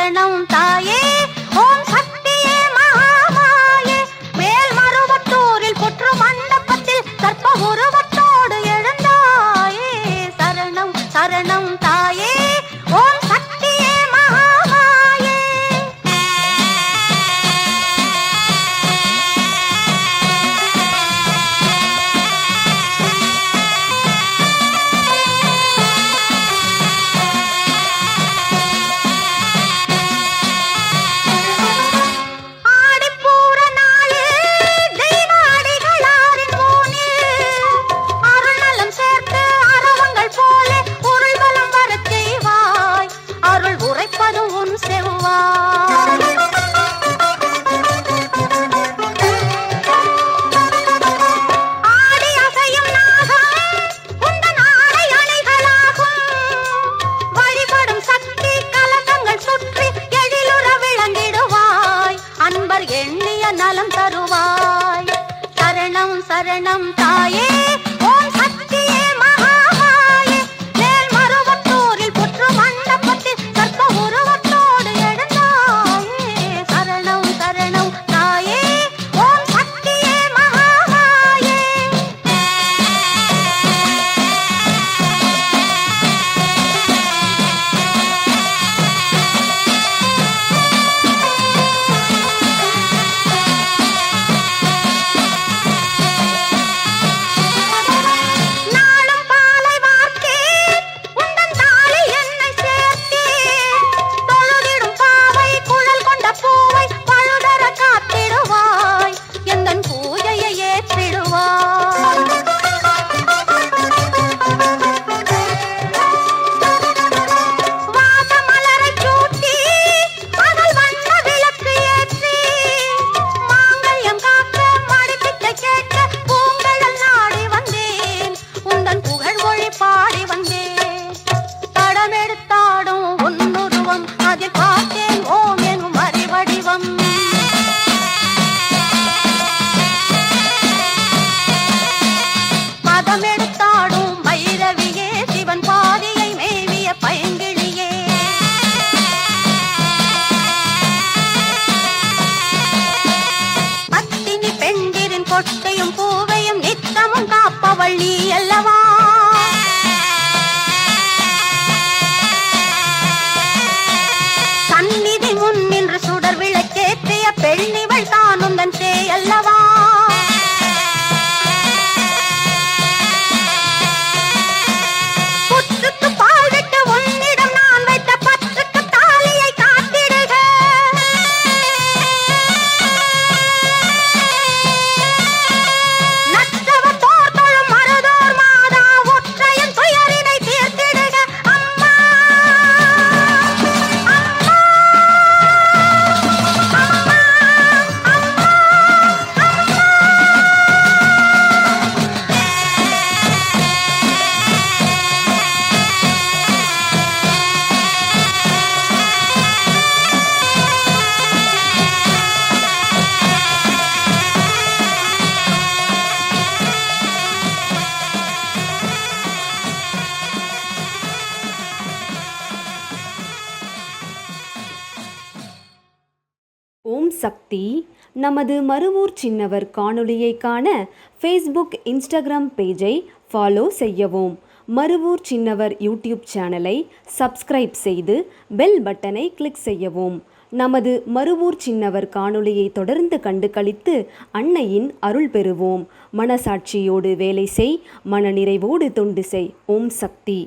சரணம் தாயே ஓம் சக்தியே மகாமாயே. மேல்மருவத்தூரில் புற்று மண்டபத்தில் கற்ப உருவத்தோடு எழுந்தாயே. சரணம் சரணம் தாயே ஓம் சக்தியே மகாமாயே. எண்ணிய நலம் தருவாய். சரணம் சரணம் தாயே ஓம் சக்தியே மகாமாயே. மேல்மருவத்தூரில் புற்று மண்டபத்தில் கற்ப உருவத்தோடு எழுந்தாயே. சரணம் சரணம் தாயே ஓம் சக்தியே மகாமாயே. பதமெடுத்தாடும் பைரவியே சிவன் பாதியை மேவிய பைங்கிளியே. பத்தினி பெண்டிரின் கொட்டையும் பூவையும் நித்தமும் காப்பவள் நீ அல்லவா. சந்நிதி முன் நின்று சுடர் விளக்கேற்றிய பெண்ணிவள் தான் உந்தன் சேய் அல்லவா. ஓம் சக்தி. நமது மருவூர் சின்னவர் காணொளியை காண ஃபேஸ்புக் இன்ஸ்டாகிராம் பேஜை ஃபாலோ செய்யவும். மருவூர் சின்னவர் யூடியூப் சேனலை சப்ஸ்கிரைப் செய்து பெல் பட்டனை கிளிக் செய்யவும். நமது மருவூர் சின்னவர் காணொளியை தொடர்ந்து கண்டு களித்து அன்னையின் அருள் பெறுவோம். மனசாட்சியோடு வேலை செய், மனநிறைவோடு தொண்டு செய். ஓம் சக்தி.